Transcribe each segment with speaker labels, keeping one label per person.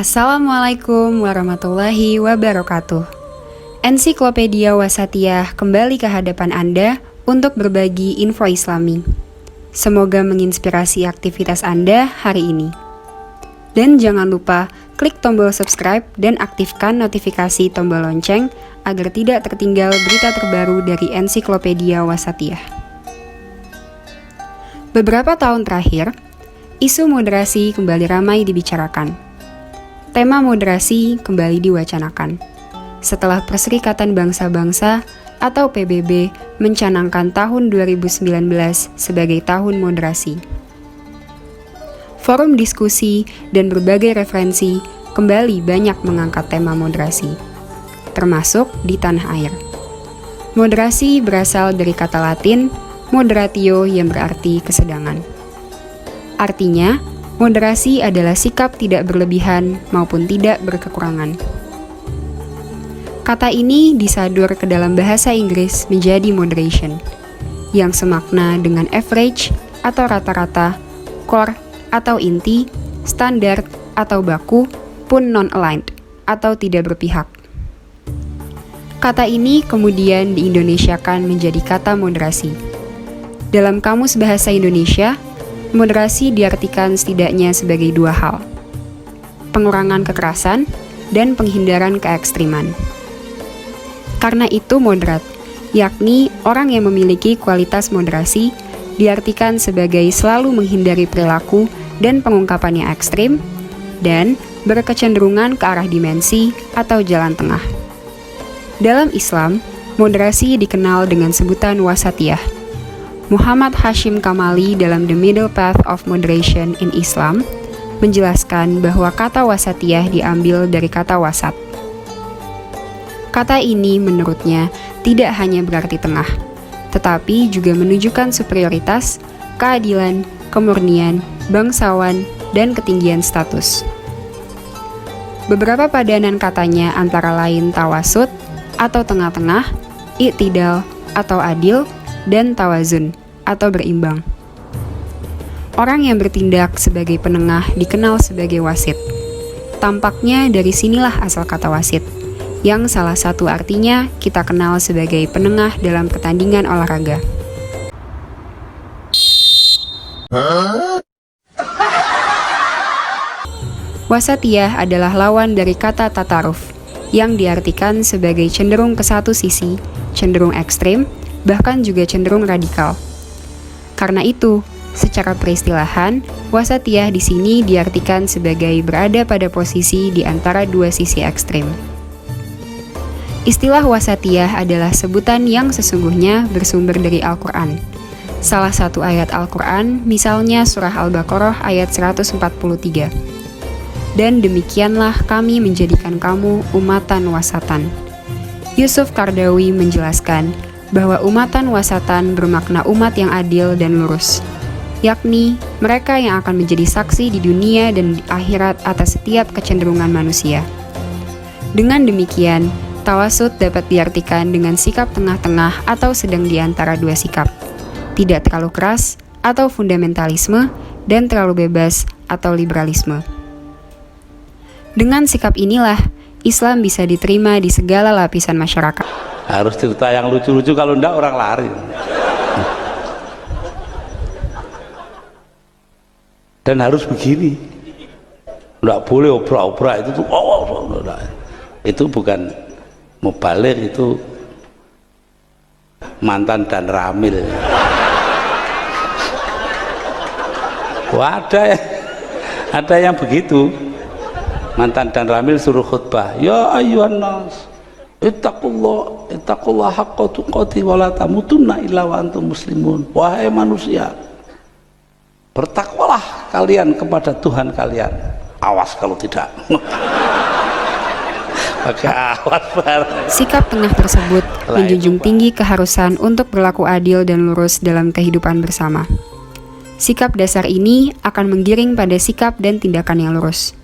Speaker 1: Assalamualaikum warahmatullahi wabarakatuh. Ensiklopedia Wasatiyah kembali ke hadapan Anda untuk berbagi info Islami. Semoga menginspirasi aktivitas Anda hari ini. Dan jangan lupa klik tombol subscribe dan aktifkan notifikasi tombol lonceng agar tidak tertinggal berita terbaru dari Ensiklopedia Wasatiyah. Beberapa tahun terakhir, isu moderasi kembali ramai dibicarakan. Tema moderasi kembali diwacanakan setelah Perserikatan Bangsa-Bangsa atau PBB mencanangkan tahun 2019 sebagai tahun moderasi. Forum diskusi dan berbagai referensi kembali banyak mengangkat tema moderasi, termasuk di tanah air. Moderasi berasal dari kata Latin moderatio yang berarti kesedangan. Artinya, moderasi adalah sikap tidak berlebihan maupun tidak berkekurangan. Kata ini disadur ke dalam bahasa Inggris menjadi moderation, yang semakna dengan average atau rata-rata, core atau inti, standar atau baku, pun non-aligned atau tidak berpihak. Kata ini kemudian diindonesiakan menjadi kata moderasi. Dalam Kamus Bahasa Indonesia, moderasi diartikan setidaknya sebagai dua hal: pengurangan kekerasan dan penghindaran keekstriman. Karena itu moderat, yakni orang yang memiliki kualitas moderasi, diartikan sebagai selalu menghindari perilaku dan pengungkapan yang ekstrim, dan berkecenderungan ke arah dimensi atau jalan tengah. Dalam Islam, moderasi dikenal dengan sebutan wasatiyah. Muhammad Hashim Kamali dalam The Middle Path of Moderation in Islam menjelaskan bahwa kata wasatiyah diambil dari kata wasat. Kata ini menurutnya tidak hanya berarti tengah, tetapi juga menunjukkan superioritas, keadilan, kemurnian, bangsawan, dan ketinggian status. Beberapa padanan katanya antara lain tawasud atau tengah-tengah, i'tidal atau adil, dan tawazun atau berimbang. Orang yang bertindak sebagai penengah dikenal sebagai wasit. Tampaknya dari sinilah asal kata wasit, yang salah satu artinya kita kenal sebagai penengah dalam pertandingan olahraga. Wasatiyah adalah lawan dari kata tataruf, yang diartikan sebagai cenderung ke satu sisi, cenderung ekstrim, bahkan juga cenderung radikal. Karena itu, secara peristilahan, wasatiyah di sini diartikan sebagai berada pada posisi di antara dua sisi ekstrim. Istilah wasatiyah adalah sebutan yang sesungguhnya bersumber dari Al-Quran. Salah satu ayat Al-Quran, misalnya surah Al-Baqarah ayat 143. Dan demikianlah kami menjadikan kamu umatan wasatan. Yusuf Qaradawi menjelaskan bahwa umatan wasatan bermakna umat yang adil dan lurus, yakni mereka yang akan menjadi saksi di dunia dan di akhirat atas setiap kecenderungan manusia. Dengan demikian, tawasud dapat diartikan dengan sikap tengah-tengah atau sedang di antara dua sikap, tidak terlalu keras atau fundamentalisme, dan terlalu bebas atau liberalisme. Dengan sikap inilah, Islam bisa diterima di segala lapisan masyarakat.
Speaker 2: Harus cerita yang lucu-lucu, kalau enggak orang lari. Dan harus begini, enggak boleh obrak-obrak. Itu tuh itu bukan mubalik, itu mantan dan ramil. Wah, ada yang begitu, mantan dan ramil suruh khutbah, ya ayyuhan nas ittaqullah haqqa tuqatih wa la tamutunna illa wa antum muslimun. Wahai manusia, bertakwalah kalian kepada Tuhan kalian, awas kalau tidak. Maka awas bareng.
Speaker 1: Sikap tengah tersebut menjunjung tinggi keharusan untuk berlaku adil dan lurus dalam kehidupan bersama. Sikap dasar ini akan menggiring pada sikap dan tindakan yang lurus,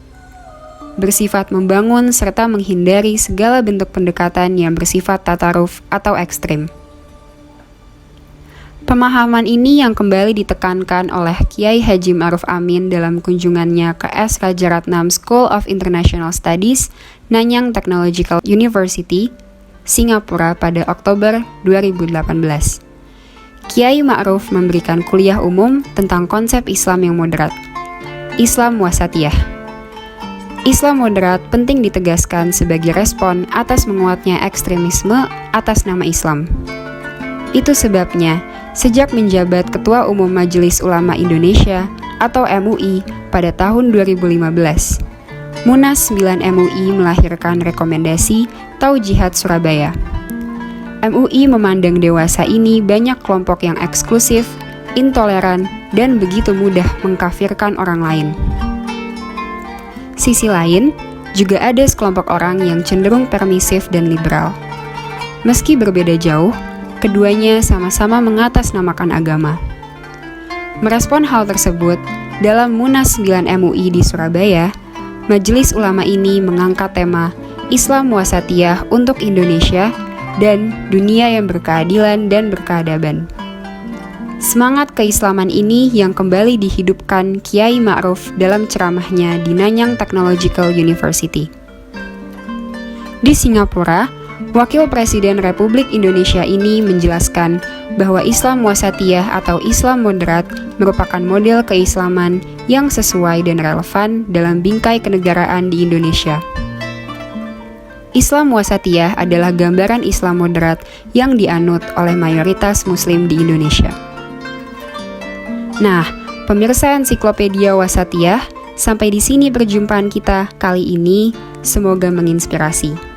Speaker 1: bersifat membangun serta menghindari segala bentuk pendekatan yang bersifat tataruf atau ekstrim. Pemahaman ini yang kembali ditekankan oleh Kiai Haji Ma'ruf Amin dalam kunjungannya ke S. Rajaratnam School of International Studies, Nanyang Technological University, Singapura pada Oktober 2018. Kiai Ma'ruf memberikan kuliah umum tentang konsep Islam yang moderat, Islam Wasatiyah. Islam moderat penting ditegaskan sebagai respon atas menguatnya ekstremisme atas nama Islam. Itu sebabnya, sejak menjabat Ketua Umum Majelis Ulama Indonesia atau MUI pada tahun 2015, Munas 9 MUI melahirkan rekomendasi Taujihat Surabaya. MUI memandang dewasa ini banyak kelompok yang eksklusif, intoleran, dan begitu mudah mengkafirkan orang lain. Sisi lain, juga ada sekelompok orang yang cenderung permisif dan liberal. Meski berbeda jauh, keduanya sama-sama mengatasnamakan agama. Merespon hal tersebut, dalam Munas 9 MUI di Surabaya, Majelis Ulama ini mengangkat tema Islam Wasatiyah untuk Indonesia dan dunia yang berkeadilan dan berkeadaban. Semangat keislaman ini yang kembali dihidupkan Kiai Ma'ruf dalam ceramahnya di Nanyang Technological University. Di Singapura, Wakil Presiden Republik Indonesia ini menjelaskan bahwa Islam Wasatiyah atau Islam moderat merupakan model keislaman yang sesuai dan relevan dalam bingkai kenegaraan di Indonesia. Islam Wasatiyah adalah gambaran Islam moderat yang dianut oleh mayoritas Muslim di Indonesia. Nah, pemirsa Ensiklopedia Wasatiyah, sampai di sini perjumpaan kita kali ini. Semoga menginspirasi.